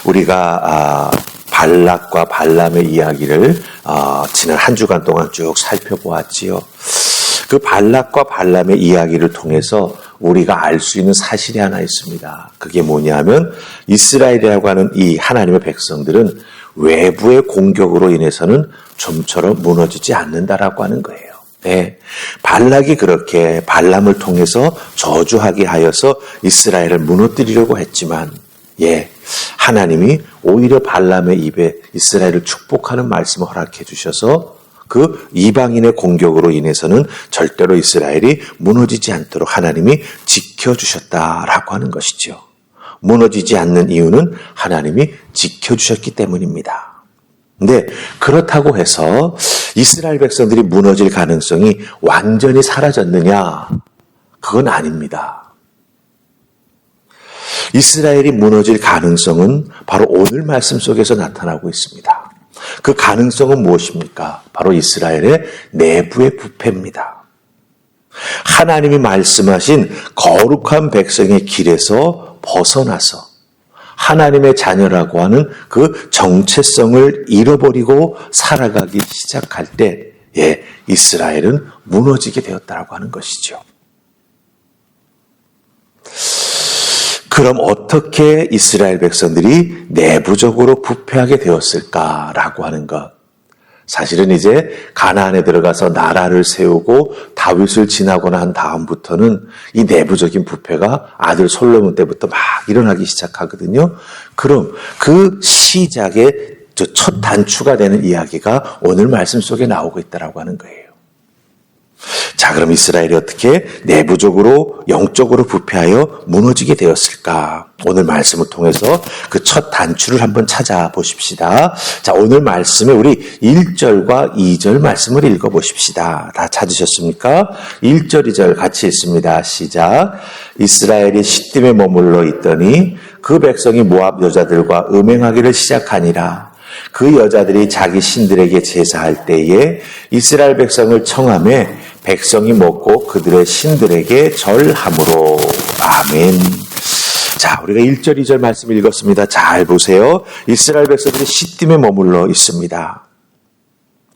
우리가 발락과 발람의 이야기를 지난 한 주간 동안 쭉 살펴보았지요. 그 발락과 발람의 이야기를 통해서 우리가 알 수 있는 사실이 하나 있습니다. 그게 뭐냐면 이스라엘이라고 하는 이 하나님의 백성들은 외부의 공격으로 인해서는 좀처럼 무너지지 않는다라고 하는 거예요. 네, 발락이 그렇게 발람을 통해서 저주하게 하여서 이스라엘을 무너뜨리려고 했지만 하나님이 오히려 발람의 입에 이스라엘을 축복하는 말씀을 허락해 주셔서 그 이방인의 공격으로 인해서는 절대로 이스라엘이 무너지지 않도록 하나님이 지켜주셨다라고 하는 것이죠. 무너지지 않는 이유는 하나님이 지켜주셨기 때문입니다. 근데 그렇다고 해서 이스라엘 백성들이 무너질 가능성이 완전히 사라졌느냐? 그건 아닙니다. 이스라엘이 무너질 가능성은 바로 오늘 말씀 속에서 나타나고 있습니다. 그 가능성은 무엇입니까? 바로 이스라엘의 내부의 부패입니다. 하나님이 말씀하신 거룩한 백성의 길에서 벗어나서 하나님의 자녀라고 하는 그 정체성을 잃어버리고 살아가기 시작할 때 이스라엘은 무너지게 되었다라고 하는 것이죠. 그럼 어떻게 이스라엘 백성들이 내부적으로 부패하게 되었을까라고 하는 것. 사실은 이제 가나안에 들어가서 나라를 세우고 다윗을 지나고 난 다음부터는 이 내부적인 부패가 아들 솔로몬 때부터 막 일어나기 시작하거든요. 그럼 그 시작의 첫 단추가 되는 이야기가 오늘 말씀 속에 나오고 있다라고 하는 거예요. 자, 그럼 이스라엘이 어떻게 내부적으로 영적으로 부패하여 무너지게 되었을까? 오늘 말씀을 통해서 그 첫 단추를 한번 찾아보십시다. 자, 오늘 말씀에 우리 1절과 2절 말씀을 읽어보십시다. 다 찾으셨습니까? 1절, 2절 같이 읽습니다. 시작. 이스라엘이 시딤에 머물러 있더니 그 백성이 모압 여자들과 음행하기를 시작하니라. 그 여자들이 자기 신들에게 제사할 때에 이스라엘 백성을 청하매 백성이 먹고 그들의 신들에게 절함으로. 아멘. 자, 우리가 1절, 2절 말씀 읽었습니다. 잘 보세요. 이스라엘 백성들이 시딤에 머물러 있습니다.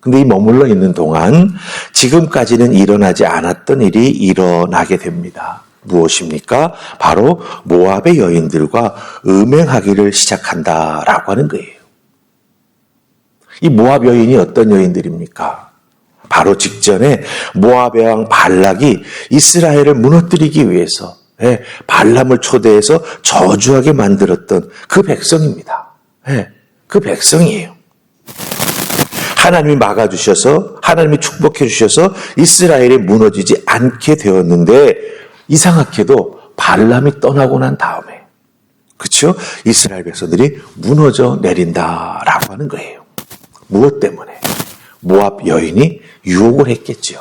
근데 이 머물러 있는 동안 지금까지는 일어나지 않았던 일이 일어나게 됩니다. 무엇입니까? 바로 모압의 여인들과 음행하기를 시작한다라고 하는 거예요. 이 모압 여인이 어떤 여인들입니까? 바로 직전에 모압의 왕 발락이 이스라엘을 무너뜨리기 위해서 발람을 초대해서 저주하게 만들었던 그 백성입니다. 그 백성이에요. 하나님이 막아주셔서 하나님이 축복해 주셔서 이스라엘이 무너지지 않게 되었는데 이상하게도 발람이 떠나고 난 다음에 그렇죠? 이스라엘 백성들이 무너져 내린다라고 하는 거예요. 무엇 때문에? 모압 여인이 유혹을 했겠지요.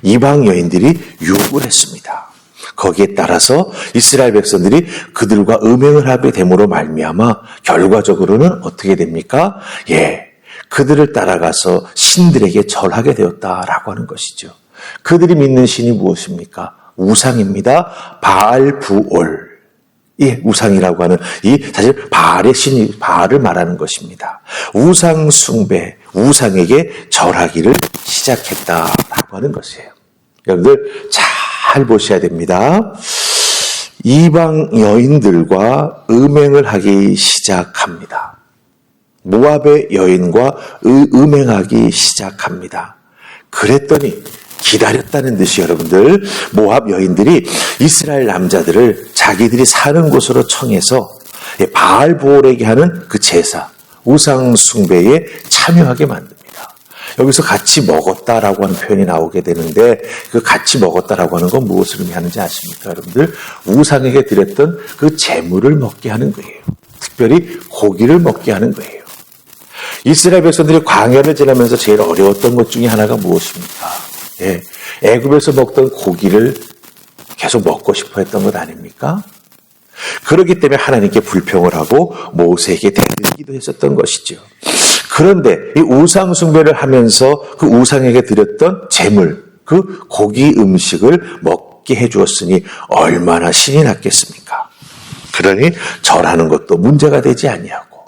이방 여인들이 유혹을 했습니다. 거기에 따라서 이스라엘 백성들이 그들과 음행을 하게 됨으로 말미암아 결과적으로는 어떻게 됩니까? 그들을 따라가서 신들에게 절하게 되었다라고 하는 것이죠. 그들이 믿는 신이 무엇입니까? 우상입니다. 바알부올. 우상이라고 하는 사실 바알의 신이 바알을 말하는 것입니다. 우상 숭배, 우상에게 절하기를 시작했다라고 하는 것이에요. 여러분들 잘 보셔야 됩니다. 이방 여인들과 음행을 하기 시작합니다. 모압의 여인과 음행하기 시작합니다. 그랬더니 기다렸다는 듯이 여러분들 모압 여인들이 이스라엘 남자들을 자기들이 사는 곳으로 청해서 바알보올에게 하는 그 제사 우상 숭배에 참여하게 만듭니다. 여기서 같이 먹었다라고 하는 표현이 나오게 되는데 그 같이 먹었다라고 하는 건 무엇을 의미하는지 아십니까? 여러분들 우상에게 드렸던 그 제물을 먹게 하는 거예요. 특별히 고기를 먹게 하는 거예요. 이스라엘 백성들이 광야를 지나면서 제일 어려웠던 것 중에 하나가 무엇입니까? 애굽에서 먹던 고기를 계속 먹고 싶어 했던 것 아닙니까? 그렇기 때문에 하나님께 불평을 하고 모세에게 대들기도 했었던 것이죠. 그런데 이 우상 숭배를 하면서 그 우상에게 드렸던 제물, 그 고기 음식을 먹게 해주었으니 얼마나 신이 났겠습니까? 그러니 절하는 것도 문제가 되지 아니하고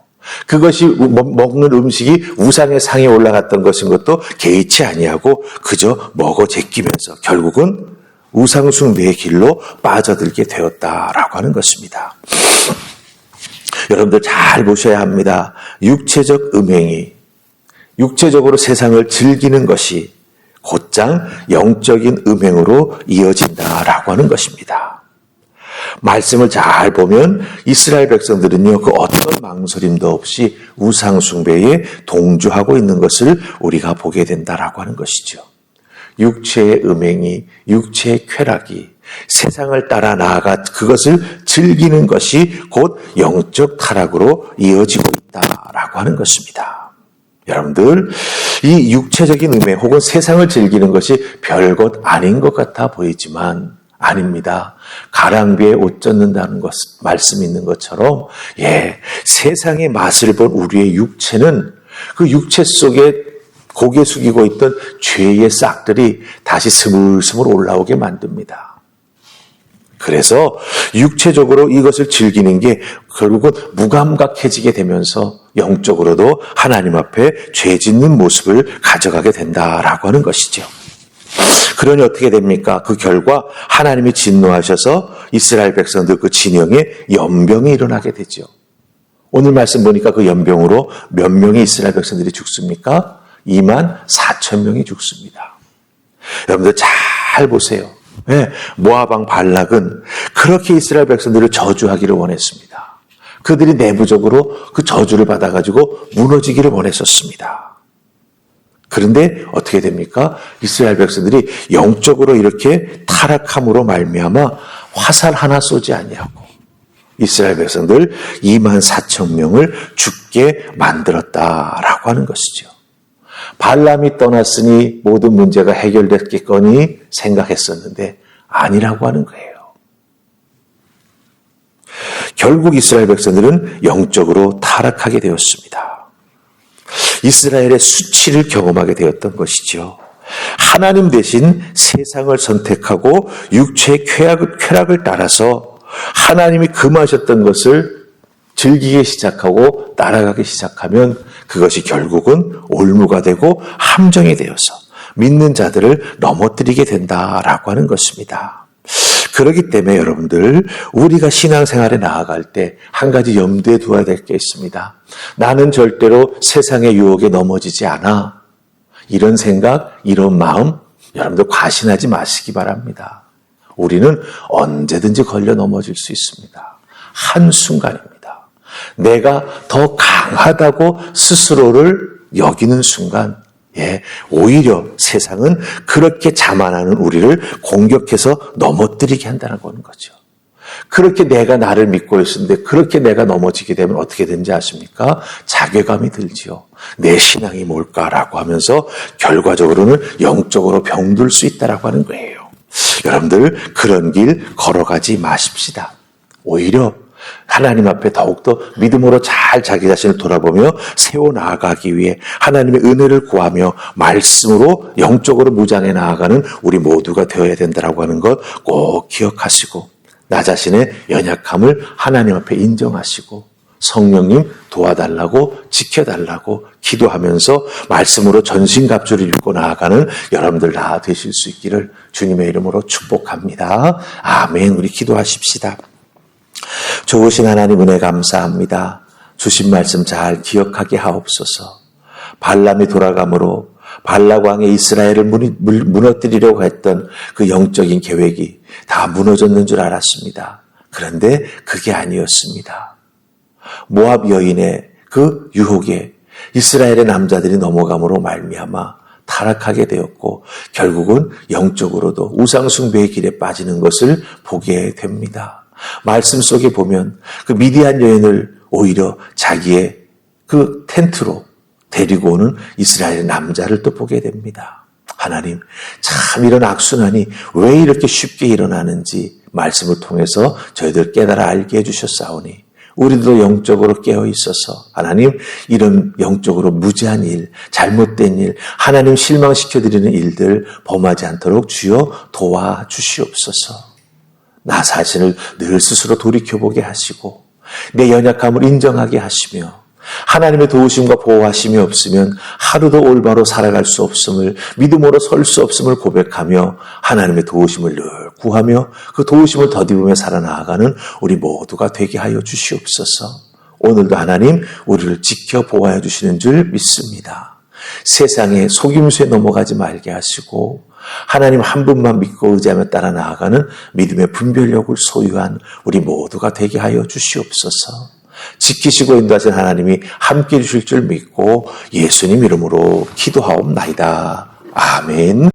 그것이 먹는 음식이 우상의 상에 올라갔던 것인 것도 개의치 아니하고 그저 먹어 제끼면서 결국은 우상 숭배의 길로 빠져들게 되었다라고 하는 것입니다. 여러분들 잘 보셔야 합니다. 육체적 음행이 육체적으로 세상을 즐기는 것이 곧장 영적인 음행으로 이어진다라고 하는 것입니다. 말씀을 잘 보면 이스라엘 백성들은요, 그 어떤 망설임도 없이 우상 숭배에 동조하고 있는 것을 우리가 보게 된다라고 하는 것이죠. 육체의 음행이, 육체의 쾌락이 세상을 따라 나아가 그것을 즐기는 것이 곧 영적 타락으로 이어지고 있다라고 하는 것입니다. 여러분들, 이 육체적인 음행 혹은 세상을 즐기는 것이 별것 아닌 것 같아 보이지만 아닙니다. 가랑비에 옷 젖는다는 것, 말씀이 있는 것처럼, 세상의 맛을 본 우리의 육체는 그 육체 속에 고개 숙이고 있던 죄의 싹들이 다시 스물스물 올라오게 만듭니다. 그래서 육체적으로 이것을 즐기는 게 결국은 무감각해지게 되면서 영적으로도 하나님 앞에 죄 짓는 모습을 가져가게 된다라고 하는 것이죠. 그러니 어떻게 됩니까? 그 결과 하나님이 진노하셔서 이스라엘 백성들 그 진영에 연병이 일어나게 되죠. 오늘 말씀 보니까 그 연병으로 몇 명의 이스라엘 백성들이 죽습니까? 24,000명이 죽습니다. 여러분들 잘 보세요. 모압 왕 발락은 그렇게 이스라엘 백성들을 저주하기를 원했습니다. 그들이 내부적으로 그 저주를 받아가지고 무너지기를 원했었습니다. 그런데 어떻게 됩니까? 이스라엘 백성들이 영적으로 이렇게 타락함으로 말미암아 화살 하나 쏘지 아니하고 이스라엘 백성들 24,000명을 죽게 만들었다라고 하는 것이죠. 발람이 떠났으니 모든 문제가 해결됐겠거니 생각했었는데 아니라고 하는 거예요. 결국 이스라엘 백성들은 영적으로 타락하게 되었습니다. 이스라엘의 수치를 경험하게 되었던 것이죠. 하나님 대신 세상을 선택하고 육체의 쾌락을 따라서 하나님이 금하셨던 것을 즐기기 시작하고 따라가기 시작하면 그것이 결국은 올무가 되고 함정이 되어서 믿는 자들을 넘어뜨리게 된다라고 하는 것입니다. 그렇기 때문에 여러분들 우리가 신앙생활에 나아갈 때 한 가지 염두에 두어야 될 게 있습니다. 나는 절대로 세상의 유혹에 넘어지지 않아. 이런 생각, 이런 마음 여러분들 과신하지 마시기 바랍니다. 우리는 언제든지 걸려 넘어질 수 있습니다. 한순간입니다. 내가 더 강하다고 스스로를 여기는 순간 오히려 세상은 그렇게 자만하는 우리를 공격해서 넘어뜨리게 한다는 거죠. 그렇게 내가 나를 믿고 있었는데 그렇게 내가 넘어지게 되면 어떻게 되는지 아십니까? 자괴감이 들지요. 내 신앙이 뭘까라고 하면서 결과적으로는 영적으로 병들 수 있다라고 하는 거예요. 여러분들 그런 길 걸어가지 마십시다. 오히려 하나님 앞에 더욱더 믿음으로 잘 자기 자신을 돌아보며 세워나가기 위해 하나님의 은혜를 구하며 말씀으로 영적으로 무장해 나아가는 우리 모두가 되어야 된다고 하는 것 꼭 기억하시고 나 자신의 연약함을 하나님 앞에 인정하시고 성령님 도와달라고 지켜달라고 기도하면서 말씀으로 전신갑주를 입고 나아가는 여러분들 다 되실 수 있기를 주님의 이름으로 축복합니다. 아멘. 우리 기도하십시다. 좋으신 하나님 은혜 감사합니다. 주신 말씀 잘 기억하게 하옵소서. 발람이 돌아감으로 발락 왕의 이스라엘을 무너뜨리려고 했던 그 영적인 계획이 다 무너졌는 줄 알았습니다. 그런데 그게 아니었습니다. 모압 여인의 그 유혹에 이스라엘의 남자들이 넘어감으로 말미암아 타락하게 되었고 결국은 영적으로도 우상숭배의 길에 빠지는 것을 보게 됩니다. 말씀 속에 보면 그 미디안 여인을 오히려 자기의 그 텐트로 데리고 오는 이스라엘 남자를 또 보게 됩니다. 하나님, 참 이런 악순환이 왜 이렇게 쉽게 일어나는지 말씀을 통해서 저희들 깨달아 알게 해주셨사오니 우리도 영적으로 깨어 있어서 하나님 이런 영적으로 무지한 일, 잘못된 일, 하나님 실망시켜드리는 일들 범하지 않도록 주여 도와주시옵소서. 나 자신을 늘 스스로 돌이켜보게 하시고 내 연약함을 인정하게 하시며 하나님의 도우심과 보호하심이 없으면 하루도 올바로 살아갈 수 없음을, 믿음으로 설 수 없음을 고백하며 하나님의 도우심을 늘 구하며 그 도우심을 덧입으며 살아나가는 우리 모두가 되게 하여 주시옵소서. 오늘도 하나님 우리를 지켜 보호해 주시는 줄 믿습니다. 세상의 속임수에 넘어가지 말게 하시고 하나님 한 분만 믿고 의지하며 따라 나아가는 믿음의 분별력을 소유한 우리 모두가 되게 하여 주시옵소서. 지키시고 인도하신 하나님이 함께해 주실 줄 믿고 예수님 이름으로 기도하옵나이다. 아멘.